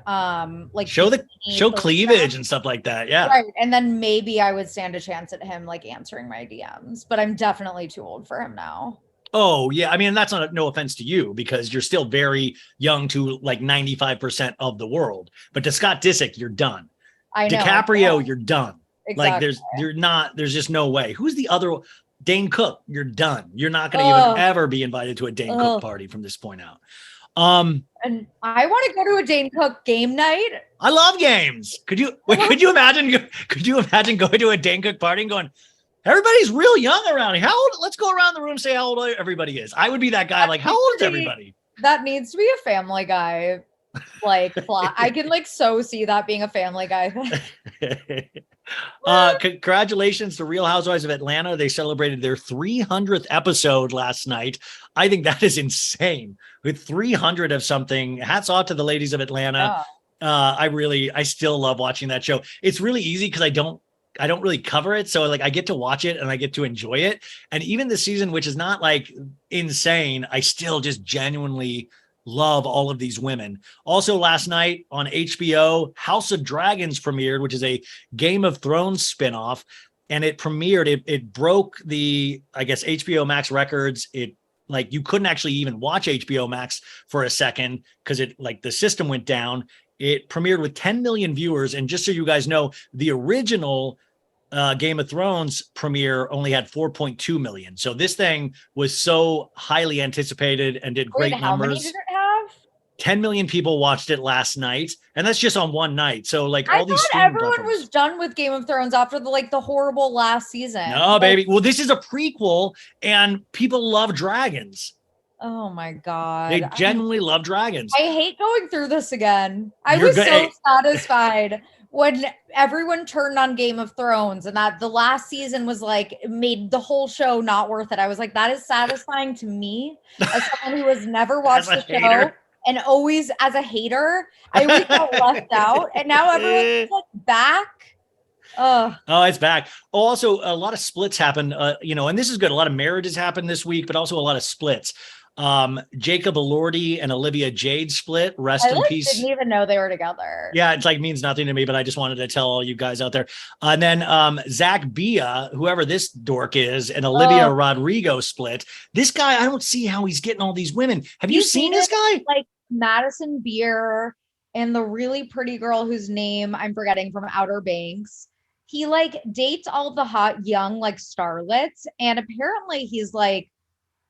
show cleavage and stuff like that. Yeah. Right. And then maybe I would stand a chance at him like answering my DMs, but I'm definitely too old for him now. Oh yeah. I mean, that's no offense to you, because you're still very young to like 95% of the world, but to Scott Disick, you're done. I know. DiCaprio, you're done. Exactly. Like there's just no way. Who's the other? Dane Cook, you're done. You're not going to even ever be invited to a Dane Cook party from this point out. And I want to go to a Dane Cook game night. I love games. Could you imagine going to a Dane Cook party and going, everybody's real young around here. How old? Let's go around the room and say how old everybody is. I would be that guy. Like, how old is everybody? That needs to be a Family Guy. Like, I can like so see that being a Family Guy thing. Congratulations to Real Housewives of Atlanta. They celebrated their 300th episode last night. I think that is insane. With 300 of something, hats off to the ladies of Atlanta. Yeah. I still love watching that show. It's really easy because I don't really cover it. So like I get to watch it and I get to enjoy it. And even the season, which is not like insane, I still just genuinely love all of these women. Also last night on HBO, House of Dragons premiered, which is a Game of Thrones spinoff. And it premiered, it broke the, I guess, HBO Max records. It like you couldn't actually even watch HBO Max for a second because it like the system went down. It premiered with 10 million viewers. And just so you guys know, the original Game of Thrones premiere only had 4.2 million. So this thing was so highly anticipated and did great numbers. How many did it have? 10 million people watched it last night, and that's just on one night. So like all these everyone was done with Game of Thrones after the horrible last season. No, baby. Well, this is a prequel and people love dragons. Oh my God. They genuinely love dragons. I hate going through this again. I was so satisfied when everyone turned on Game of Thrones and that the last season was like made the whole show not worth it. I was like, that is satisfying to me as someone who has never watched the show and always as a hater. I always felt left out, and now everyone's like back. Oh, it's back. Also, a lot of splits happened, and this is good. A lot of marriages happened this week, but also a lot of splits. Jacob Elordi and Olivia Jade split. Rest in peace. Didn't even know they were together. Yeah, it's like means nothing to me, but I just wanted to tell all you guys out there. And then Zach Bia, whoever this dork is, and Olivia Rodrigo split. This guy, I don't see how he's getting all these women. Have you seen this guy? Like Madison Beer and the really pretty girl whose name I'm forgetting from Outer Banks. He like dates all the hot young like starlets, and apparently he's like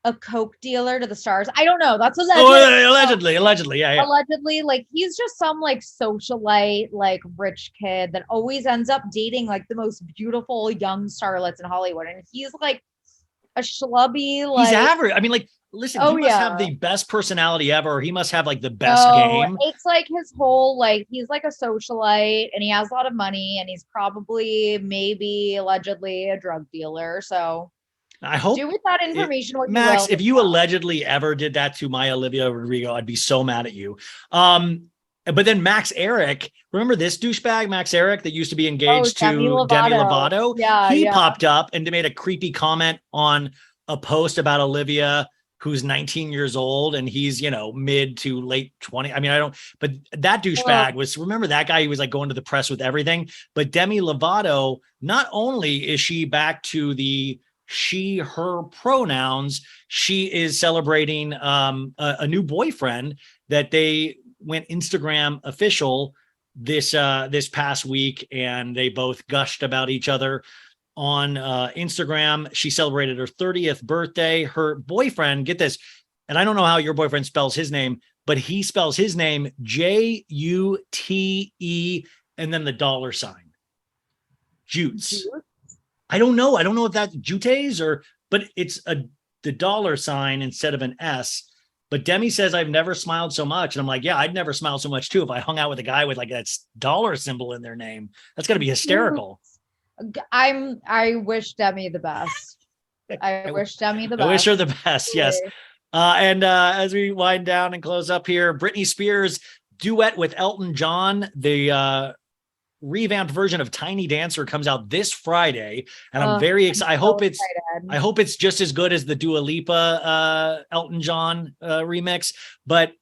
a coke dealer to the stars. I don't know. That's allegedly, yeah. Allegedly, like he's just some like socialite, like rich kid that always ends up dating like the most beautiful young starlets in Hollywood, and he's like a schlubby. Like, he's average. I mean, like, listen, he must have the best personality ever. Or he must have like the best game. It's like his whole like he's like a socialite, and he has a lot of money, and he's probably maybe allegedly a drug dealer. So. I hope do with that information what Max, you will. if you allegedly ever did that to my Olivia Rodrigo, I'd be so mad at you. But then Max Eric, remember this douchebag, Max Eric, that used to be engaged to Demi Lovato? Yeah, he popped up and made a creepy comment on a post about Olivia, who's 19 years old, and he's, mid to late 20. I mean, but that douchebag remember that guy? He was like going to the press with everything. But Demi Lovato, not only is she back to the she, her pronouns, she is celebrating a new boyfriend that they went Instagram official this past week, and they both gushed about each other on Instagram. She celebrated her 30th birthday. Her boyfriend, get this, and I don't know how your boyfriend spells his name, but he spells his name Jute and then the dollar sign. Jutes. I don't know. I don't know if that's Jutes but it's the dollar sign instead of an S. But Demi says, I've never smiled so much. And I'm like, yeah, I'd never smile so much too if I hung out with a guy with like that dollar symbol in their name. That's gotta be hysterical. I wish Demi the best. I wish Demi the best. I wish her the best, yes. And as we wind down and close up here, Britney Spears duet with Elton John, the revamped version of Tiny Dancer comes out this Friday, and I'm very excited. I hope it's just as good as the Dua Lipa Elton John remix. But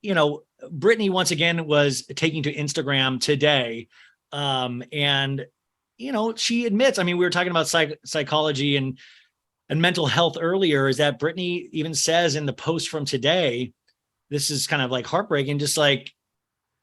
Britney once again was taking to Instagram today, and she admits. I mean, we were talking about psychology and mental health earlier. Is that Britney even says in the post from today? This is kind of like heartbreaking. Just like.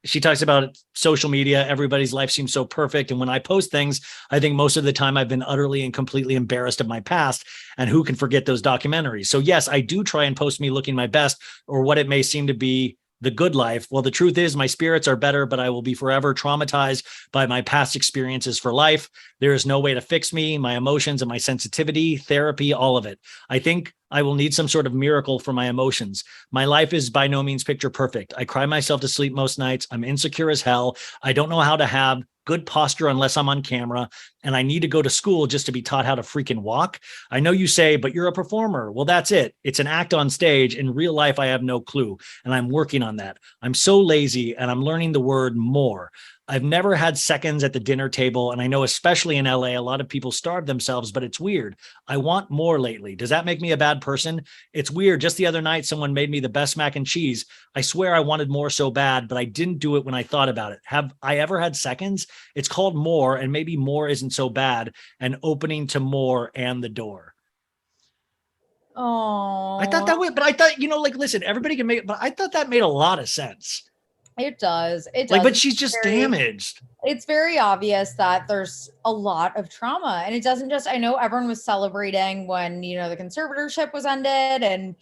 She talks about social media. Everybody's life seems so perfect. And when I post things, I think most of the time I've been utterly and completely embarrassed of my past. And who can forget those documentaries? So yes, I do try and post me looking my best, or what it may seem to be the good life. Well, the truth is my spirits are better, but I will be forever traumatized by my past experiences for life. There is no way to fix me, my emotions and my sensitivity, therapy, all of it. I think I will need some sort of miracle for my emotions. My life is by no means picture perfect. I cry myself to sleep most nights. I'm insecure as hell. I don't know how to have good posture unless I'm on camera, and I need to go to school just to be taught how to freaking walk. I know you say, but you're a performer. Well, that's it. It's an act on stage. In real life, I have no clue, and I'm working on that. I'm so lazy, and I'm learning the word more. I've never had seconds at the dinner table. And I know, especially in LA, a lot of people starve themselves, but it's weird. I want more lately. Does that make me a bad person? It's weird. Just the other night, someone made me the best mac and cheese. I swear I wanted more so bad, but I didn't do it when I thought about it. Have I ever had seconds? It's called more, and maybe more isn't so bad. And opening to more and the door. Oh, I thought that way, but I thought, like, listen, everybody can make it, but I thought that made a lot of sense. it does. It does. Like, but she's just damaged. It's very obvious that there's a lot of trauma, and it doesn't just, I know everyone was celebrating when, the conservatorship was ended, and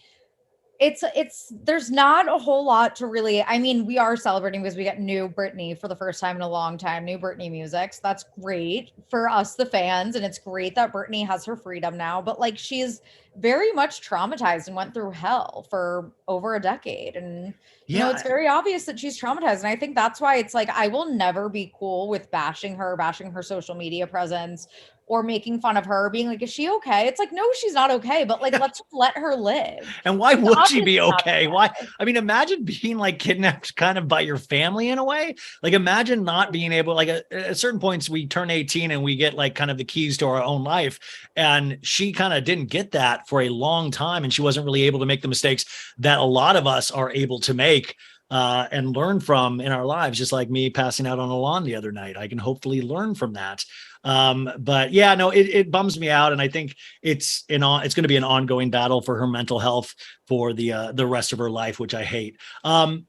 there's not a whole lot to really, I mean, we are celebrating because we get new Britney for the first time in a long time, new Britney music. So that's great for us, the fans. And it's great that Britney has her freedom now, but like, she's very much traumatized and went through hell for over a decade. And, it's very obvious that she's traumatized. And I think that's why it's like, I will never be cool with bashing her social media presence, or making fun of her, being like, is she okay? It's like, no, she's not okay, but like, let's just let her live. And why would she be okay? Why? I mean, imagine being like kidnapped kind of by your family in a way. Like, imagine not being able, like at certain points we turn 18 and we get like kind of the keys to our own life. And she kind of didn't get that for a long time. And she wasn't really able to make the mistakes that a lot of us are able to make and learn from in our lives, just like me passing out on a lawn the other night. I can hopefully learn from that. But yeah, no, it bums me out. And I think it's going to be an ongoing battle for her mental health for the rest of her life, which I hate.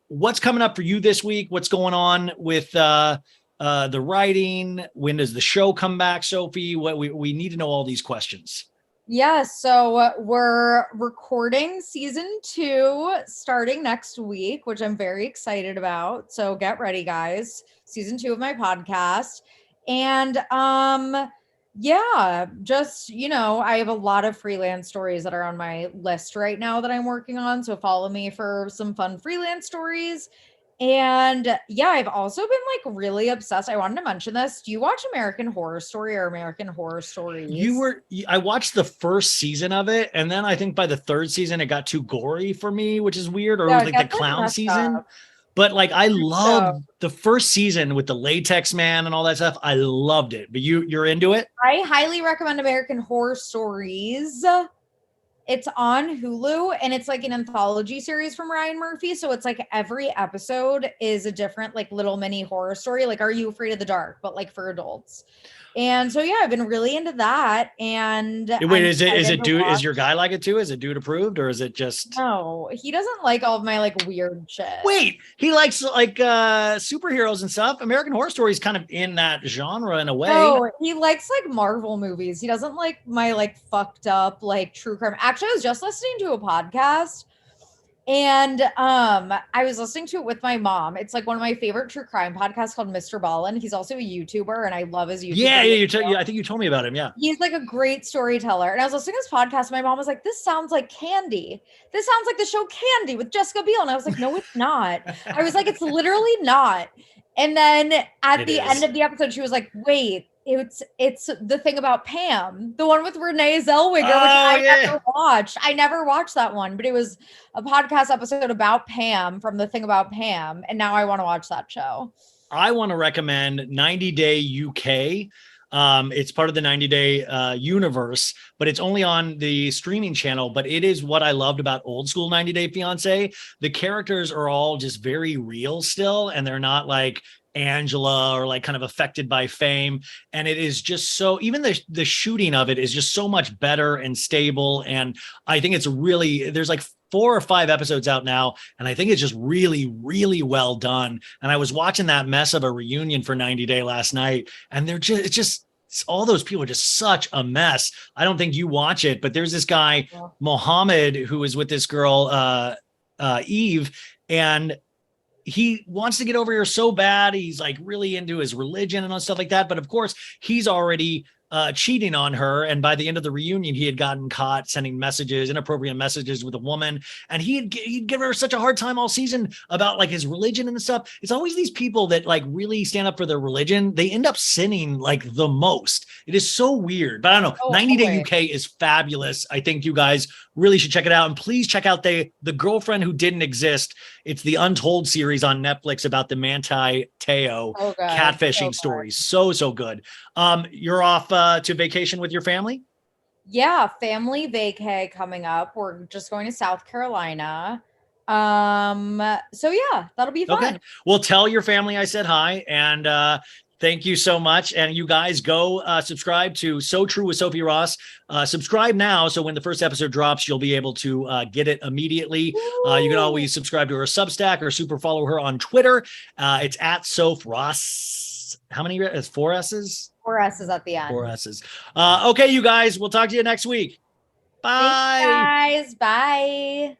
What's coming up for you this week? What's going on with the writing? When does the show come back, Sophie? What we need to know all these questions. Yeah, so we're recording season 2 starting next week, which I'm very excited about. So get ready, guys. Season 2 of my podcast. And yeah, just, I have a lot of freelance stories that are on my list right now that I'm working on. So follow me for some fun freelance stories. And yeah, I've also been like really obsessed. I wanted to mention this. Do you watch American Horror Story or American Horror Stories? I watched the first season of it, and then I think by the third season it got too gory for me, which is weird. Or it was like the clown season. But like, I loved the first season with the latex man and all that stuff. I loved it. But you're into it? I highly recommend American Horror Stories. It's on Hulu, and it's like an anthology series from Ryan Murphy. So it's like every episode is a different like little mini horror story. Like, Are You Afraid of the Dark? But like for adults. And so, yeah, I've been really into that. And wait, is your guy like it too? Is it dude approved, or is it just? No, he doesn't like all of my like weird shit. Wait, he likes like superheroes and stuff. American Horror Story is kind of in that genre in a way. No, he likes like Marvel movies. He doesn't like my like fucked up like true crime. Actually, I was just listening to a podcast. And I was listening to it with my mom. It's like one of my favorite true crime podcasts called Mr. Ballin. He's also a YouTuber, and I love his YouTube. Yeah, I think you told me about him. Yeah, he's like a great storyteller. And I was listening to this podcast, and my mom was like, "This sounds like Candy. This sounds like the show Candy with Jessica Biel." And I was like, "No, it's not." I was like, "It's literally not." And then at the end of the episode, she was like, "Wait, it's the thing about Pam, the one with Renee Zellweger, which I never watched. I never watched that one, but it was a podcast episode about Pam from the thing about Pam. And now I want to watch that show. I want to recommend 90 Day UK. It's part of the 90 Day universe, but it's only on the streaming channel. But it is what I loved about old school 90 Day Fiance. The characters are all just very real still, and they're not like Angela or like kind of affected by fame. And it is just so, even the shooting of it is just so much better and stable. And I think it's really, there's like 4 or 5 episodes out now, and I think it's just really, really well done. And I was watching that mess of a reunion for 90 Day last night, and all those people are just such a mess. I don't think you watch it, but there's this guy, Mohammed, who is with this girl, Eve, and he wants to get over here so bad. He's like really into his religion and all stuff like that. But of course, he's already cheating on her. And by the end of the reunion, he had gotten caught sending inappropriate messages with a woman. And he'd give her such a hard time all season about like his religion and stuff. It's always these people that like really stand up for their religion. They end up sinning like the most. It is so weird, but I don't know. 90 Day UK is fabulous. I think you guys really should check it out. And please check out the girlfriend who didn't exist. It's the Untold series on Netflix about the Manti Te'o catfishing stories. So good. You're off to vacation with your family? Yeah, family vacay coming up. We're just going to South Carolina. So yeah, that'll be fun. Okay. Well, tell your family I said hi, and thank you so much. And you guys go subscribe to So True with Sophie Ross. Subscribe now, so when the first episode drops, you'll be able to get it immediately. You can always subscribe to her Substack or super follow her on Twitter. It's at Soph Ross. How many? It's 4 S's? 4 S's at the end. 4 S's. Okay, you guys, we'll talk to you next week. Bye. Thanks, guys. Bye.